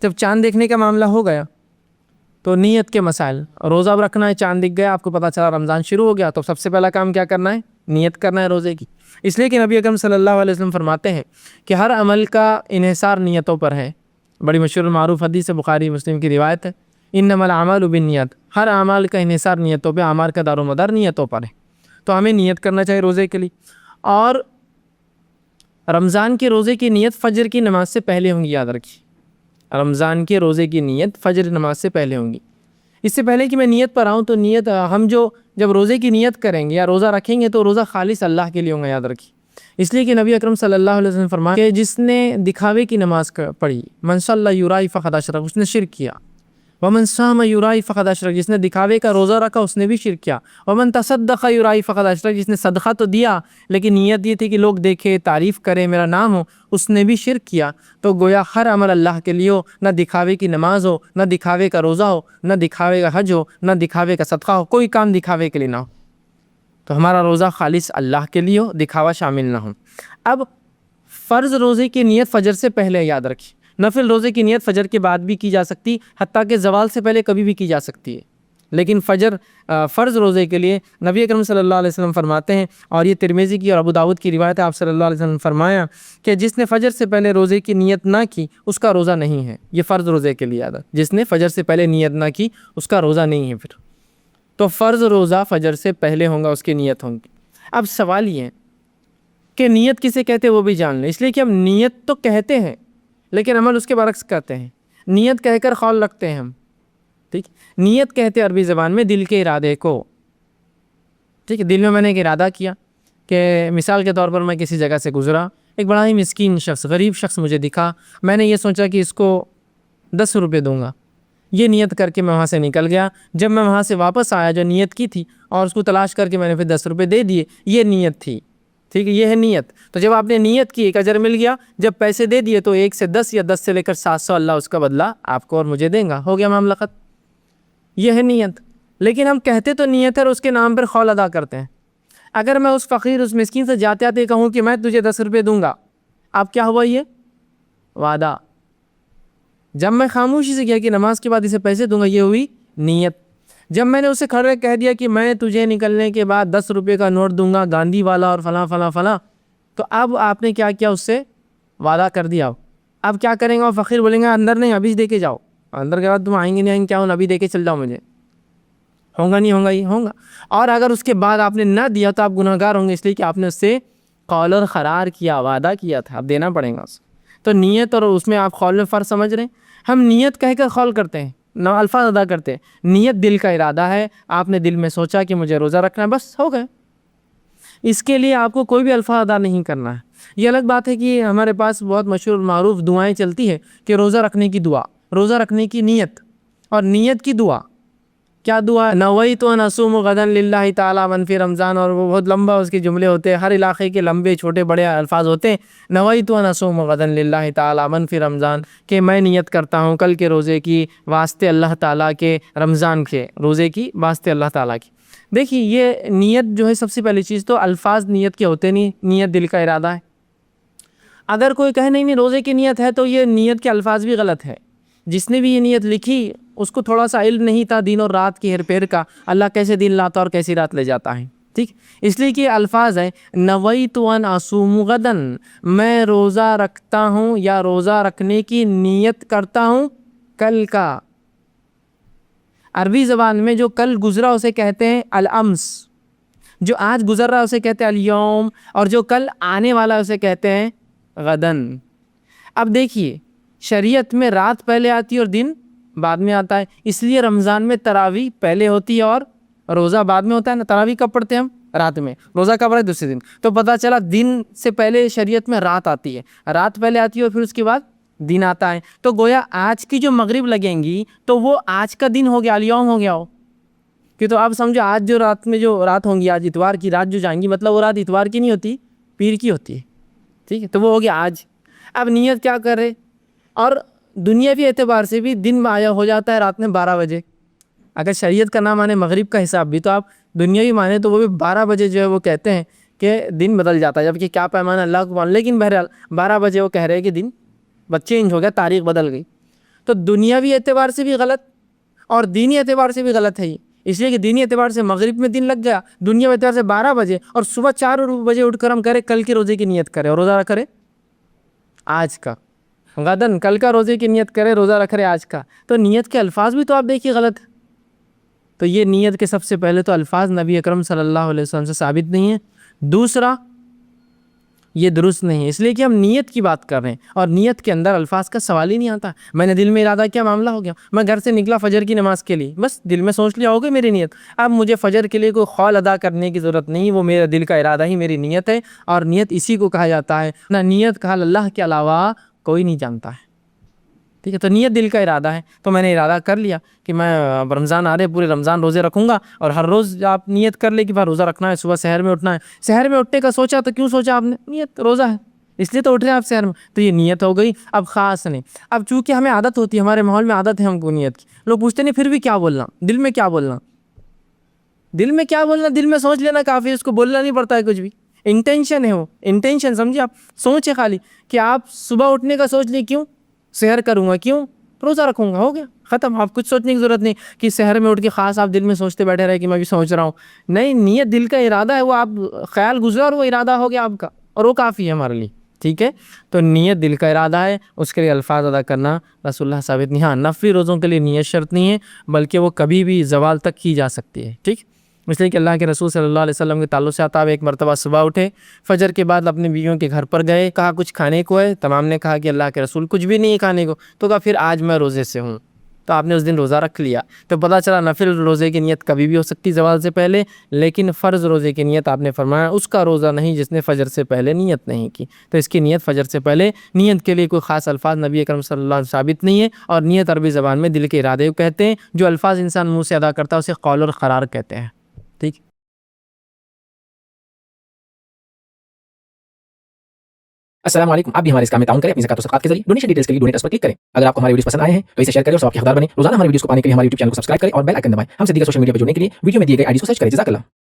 جب چاند دیکھنے کا معاملہ ہو گیا تو نیت کے مسائل، روزہ اب رکھنا ہے، چاند دکھ گیا، آپ کو پتہ چلا رمضان شروع ہو گیا، تو سب سے پہلا کام کیا کرنا ہے؟ نیت کرنا ہے روزے کی۔ اس لیے کہ نبی اکرم صلی اللہ علیہ وسلم فرماتے ہیں کہ ہر عمل کا انحصار نیتوں پر ہے۔ بڑی مشہور معروف حدیث ہے، بخاری مسلم کی روایت ہے، انما الاعمال بالنیات، ہر اعمال کا انحصار نیتوں پہ، اعمال کا دار و مدار نیتوں پر ہے۔ تو ہمیں نیت کرنا چاہیے روزے کے لیے، اور رمضان کے روزے کی نیت فجر کی نماز سے پہلے ہوں گی، یاد رکھیے، رمضان کے روزے کی نیت فجر نماز سے پہلے ہوں گی۔ اس سے پہلے کہ میں نیت پر آؤں تو نیت ہم جب روزے کی نیت کریں گے یا روزہ رکھیں گے تو روزہ خالص اللہ کے لیے ہوگا، یاد رکھیے۔ اس لیے کہ نبی اکرم صلی اللہ علیہ وسلم فرمایا کہ جس نے دکھاوے کی نماز پڑھی، من صلی یرائی فقد اشرک، اس نے شرک کیا۔ ومن صام یرائی فقد اشرک، جس نے دکھاوے کا روزہ رکھا اس نے بھی شرک کیا۔ ومن تصدق یرائی فقد اشرک، جس نے صدقہ تو دیا لیکن نیت یہ تھی کہ لوگ دیکھے، تعریف کرے، میرا نام ہو، اس نے بھی شرک کیا۔ تو گویا ہر عمل اللہ کے لیے ہو، نہ دکھاوے کی نماز ہو، نہ دکھاوے کا روزہ ہو، نہ دکھاوے کا حج ہو، نہ دکھاوے کا صدقہ ہو، کوئی کام دکھاوے کے لیے نہ ہو۔ تو ہمارا روزہ خالص اللہ کے لیے ہو، دکھاوا شامل نہ ہو۔ اب فرض روزے کی نیت فجر سے پہلے، یاد رکھیے، نفل روزے کی نیت فجر کے بعد بھی کی جا سکتی، حتیٰ کہ زوال سے پہلے کبھی بھی کی جا سکتی ہے، لیکن فرض روزے کے لیے نبی اکرم صلی اللہ علیہ وسلم فرماتے ہیں، اور یہ ترمذی کی اور ابو داؤد کی روایت ہے، آپ صلی اللہ علیہ وسلم فرمایا کہ جس نے فجر سے پہلے روزے کی نیت نہ کی اس کا روزہ نہیں ہے۔ یہ فرض روزے کے لیے یاد ہے، جس نے فجر سے پہلے نیت نہ کی اس کا روزہ نہیں ہے۔ پھر تو فرض روزہ فجر سے پہلے ہوگا، اس کی نیت ہوگی۔ اب سوال یہ ہے کہ نیت کسے کہتے ہیں وہ بھی جان لیں، اس لیے کہ ہم نیت تو کہتے ہیں لیکن عمل اس کے برعکس کرتے ہیں۔ نیت کہہ کر قول رکھتے ہیں ہم، ٹھیک، نیت کہتے ہیں عربی زبان میں دل کے ارادے کو، ٹھیک ہے، دل میں نے ایک ارادہ کیا کہ مثال کے طور پر میں کسی جگہ سے گزرا، ایک بڑا ہی مسکین شخص، غریب شخص مجھے دکھا، میں نے یہ سوچا کہ اس کو 10 روپے دوں گا، یہ نیت کر کے میں وہاں سے نکل گیا۔ جب میں وہاں سے واپس آیا جو نیت کی تھی، اور اس کو تلاش کر کے میں نے پھر 10 روپے دے دیے، یہ نیت تھی، ٹھیک ہے، یہ ہے نیت۔ تو جب آپ نے نیت کی ایک اجر مل گیا، جب پیسے دے دیے تو 1 سے 10 یا 10 سے لے کر 700 اللہ اس کا بدلہ آپ کو اور مجھے دیں گا، ہو گیا معاملہ ختم۔ یہ ہے نیت۔ لیکن ہم کہتے تو نیت ہے اور اس کے نام پر قول ادا کرتے ہیں۔ اگر میں اس فقیر، اس مسکین سے جاتے آتے کہوں کہ میں تجھے 10 روپے دوں گا، اب کیا ہوا؟ یہ وعدہ۔ جب میں خاموشی سے کیا کہ نماز کے بعد اسے پیسے دوں گا، یہ ہوئی نیت۔ جب میں نے اسے کھڑے کہہ دیا کہ میں تجھے نکلنے کے بعد 10 روپے کا نوٹ دوں گا، گاندھی والا اور فلاں فلاں فلاں، تو اب آپ نے کیا کیا؟ اس سے وعدہ کر دیا۔ اب کیا کریں گے؟ اور فقیر بولیں گے اندر نہیں، ابھی دے کے جاؤ، اندر کے بعد تم آئیں گے نہیں آئیں گے، کیا ہوں، ابھی دے کے چل جاؤ، مجھے ہوگا نہیں ہوگا، یہ ہوگا۔ اور اگر اس کے بعد آپ نے نہ دیا تو آپ گناہ گار ہوں گے، اس لیے کہ آپ نے اس سے قول اور قرار کیا، وعدہ کیا تھا، اب دینا پڑے گا اس۔ تو نیت اور اس میں آپ قول میں فرق سمجھ رہے ہیں۔ ہم نیت کہہ کر قول کرتے ہیں، نہ الفاظ ادا کرتے ہیں۔ نیت دل کا ارادہ ہے، آپ نے دل میں سوچا کہ مجھے روزہ رکھنا ہے، بس ہو گئے۔ اس کے لیے آپ کو کوئی بھی الفاظ ادا نہیں کرنا ہے۔ یہ الگ بات ہے کہ ہمارے پاس بہت مشہور معروف دعائیں چلتی ہیں کہ روزہ رکھنے کی دعا، روزہ رکھنے کی نیت اور نیت کی دعا۔ کیا دعا؟ نویت ان اصوم غدا للہ تعالی من فی رمضان، اور وہ بہت لمبا اس کے جملے ہوتے ہیں، ہر علاقے کے لمبے چھوٹے بڑے الفاظ ہوتے ہیں۔ نویت ان اصوم غدا للہ تعالی من فی رمضان، کہ میں نیت کرتا ہوں کل کے روزے کی واسطے اللہ تعالیٰ کے، رمضان کے روزے کی واسطے اللہ تعالیٰ کی۔ دیکھیے یہ نیت جو ہے، سب سے پہلی چیز تو الفاظ نیت کے ہوتے نہیں، نیت دل کا ارادہ ہے۔ اگر کوئی کہے نہیں روزے کی نیت ہے تو یہ نیت کے الفاظ بھی غلط ہے۔ جس نے بھی یہ نیت لکھی اس کو تھوڑا سا علم نہیں تھا دین اور رات کی ہیر پھیر کا، اللہ کیسے دن لاتا اور کیسی رات لے جاتا ہے، ٹھیک۔ اس لیے کہ الفاظ ہیں نویت ان اصوم غدن، میں روزہ رکھتا ہوں یا روزہ رکھنے کی نیت کرتا ہوں کل کا۔ عربی زبان میں جو کل گزرا اسے کہتے ہیں الامس، جو آج گزر رہا اسے کہتے ہیں الیوم، اور جو کل آنے والا اسے کہتے ہیں غدن۔ اب دیکھیے شریعت میں رات پہلے آتی ہے اور دن بعد میں آتا ہے، اس لیے رمضان میں تراویح پہلے ہوتی ہے اور روزہ بعد میں ہوتا ہے نا۔ تراویح کب پڑھتے ہیں ہم؟ رات میں، روزہ کب رہے؟ دوسرے دن۔ تو پتہ چلا دن سے پہلے شریعت میں رات آتی ہے، رات پہلے آتی ہے اور پھر اس کے بعد دن آتا ہے۔ تو گویا آج کی جو مغرب لگیں گی تو وہ آج کا دن ہو گیا، الیوم ہو گیا ہو، کہ تو اب سمجھو آج جو رات میں جو رات ہوں گی، آج اتوار کی رات جو جائیں گی، مطلب وہ رات اتوار کی نہیں ہوتی، پیر کی ہوتی ہے، ٹھیک ہے، تو وہ ہو گیا آج۔ اب نیت کیا کرے؟ اور دنیاوی اعتبار سے بھی دن آیا ہو جاتا ہے رات میں 12 بجے۔ اگر شریعت کا نام مانے مغرب کا حساب بھی، تو آپ دنیاوی مانے تو وہ بھی 12 بجے جو ہے وہ کہتے ہیں کہ دن بدل جاتا ہے، جبکہ کیا پیمانہ اللہ کو مان، لیکن بہرحال 12 بجے وہ کہہ رہے ہیں کہ دن چینج ہو گیا، تاریخ بدل گئی۔ تو دنیاوی اعتبار سے بھی غلط اور دینی اعتبار سے بھی غلط ہے یہ، اس لیے کہ دینی اعتبار سے مغرب میں دن لگ گیا، دنیاوی اعتبار سے 12 بجے، اور صبح 4 بجے اٹھ کر ہم کریں کل کے روزے کی نیت کریں اور روزہ رکھ رہے آج کا، غدن کل کا روزے کی نیت کرے، روزہ رکھ رہے آج کا، تو نیت کے الفاظ بھی تو آپ دیکھیے غلط ہے۔ تو یہ نیت کے سب سے پہلے تو الفاظ نبی اکرم صلی اللہ علیہ وسلم سے ثابت نہیں ہیں، دوسرا یہ درست نہیں ہے، اس لیے کہ ہم نیت کی بات کر رہے ہیں اور نیت کے اندر الفاظ کا سوال ہی نہیں آتا۔ میں نے دل میں ارادہ کیا، معاملہ ہو گیا، میں گھر سے نکلا فجر کی نماز کے لیے، بس دل میں سوچ لیا ہوگا میری نیت، اب مجھے فجر کے لیے کوئی قول ادا کرنے کی ضرورت نہیں، وہ میرا دل کا ارادہ ہی میری نیت ہے، اور نیت اسی کو کہا جاتا ہے، نہ نیت کا حال اللہ کے علاوہ کوئی نہیں جانتا ہے، ٹھیک ہے۔ تو نیت دل کا ارادہ ہے، تو میں نے ارادہ کر لیا کہ میں رمضان آ رہے پورے رمضان روزے رکھوں گا، اور ہر روز آپ نیت کر لے کہ بھائی روزہ رکھنا ہے، صبح سحر میں اٹھنا ہے، سحر میں اٹھنے کا سوچا تو کیوں سوچا آپ نے، نیت روزہ ہے اس لیے تو اٹھ رہے ہیں آپ سحر میں، تو یہ نیت ہو گئی۔ اب خاص نہیں، اب چونکہ ہمیں عادت ہوتی ہے، ہمارے ماحول میں عادت ہے ہم کو نیت کی، لوگ پوچھتے نہیں پھر بھی کیا بولنا، دل میں کیا بولنا، دل میں کیا بولنا، دل میں سوچ لینا کافی، اس کو بولنا نہیں پڑتا ہے کچھ بھی، انٹینشن ہے، وہ انٹینشن سمجھے آپ، سوچ ہے خالی کہ آپ صبح اٹھنے کا سوچ لیے، کیوں سحر کروں گا، کیوں روزہ رکھوں گا، ہو گیا ختم، آپ کچھ سوچنے کی ضرورت نہیں کہ سحر میں اٹھ کے خاص آپ دل میں سوچتے بیٹھے رہے کہ میں بھی سوچ رہا ہوں، نہیں، نیت دل کا ارادہ ہے، وہ آپ خیال گزرا اور وہ ارادہ ہو گیا آپ کا، اور وہ کافی ہے ہمارے لیے، ٹھیک ہے۔ تو نیت دل کا ارادہ ہے، اس کے لیے الفاظ ادا کرنا رسول اللہ ثابت نہیں۔ ہاں، نفلی روزوں کے لیے نیت شرط نہیں ہے، بلکہ وہ کبھی بھی زوال تک کی جا سکتی ہے، ٹھیک، اس لیے کہ اللہ کے رسول صلی اللہ علیہ وسلم کے تعلق سے آتا ہے، ایک مرتبہ صبح اٹھے، فجر کے بعد اپنے بیویوں کے گھر پر گئے، کہا کچھ کھانے کو ہے، تمام نے کہا کہ اللہ کے رسول کچھ بھی نہیں کھانے کو، تو کہا پھر آج میں روزے سے ہوں، تو آپ نے اس دن روزہ رکھ لیا، تو پتہ چلا نفل روزے کی نیت کبھی بھی ہو سکتی زوال سے پہلے، لیکن فرض روزے کی نیت آپ نے فرمایا اس کا روزہ نہیں جس نے فجر سے پہلے نیت نہیں کی، تو اس کی نیت فجر سے پہلے، نیت کے لیے کوئی خاص الفاظ نبی اکرم صلی اللہ علیہ وسلم ثابت نہیں ہے، اور نیت عربی زبان میں دل کے ارادے کو کہتے ہیں، جو الفاظ انسان منہ سے ادا کرتا ہے اسے قول اور قرار کہتے ہیں، ٹھیک۔ السلام علیکم، آپ بھی ہمارے اس کام میں تعاون کریں اپنی زکات و صدقات کے ذریعے، ڈونیشن ڈیٹیلز کے لیے ڈونیٹ اس پر کلک کریں۔ اگر آپ کو ہمارے ویڈیوز پسند آئے ہیں تو اسے شیئر کریں اور ثواب کے حقدار بنیں۔ روزانہ ہمارے ویڈیوز کو پانے کے لیے ہمارے یوٹیوب چینل کو سبسکرائب کریں اور بیل آئکن دبائیں۔ ہم سے دیگر سوشل میڈیا پر جڑنے کے لیے ویڈیو میں دیے گئے آئی ڈیز کو سرچ کریں۔ جزاک اللہ۔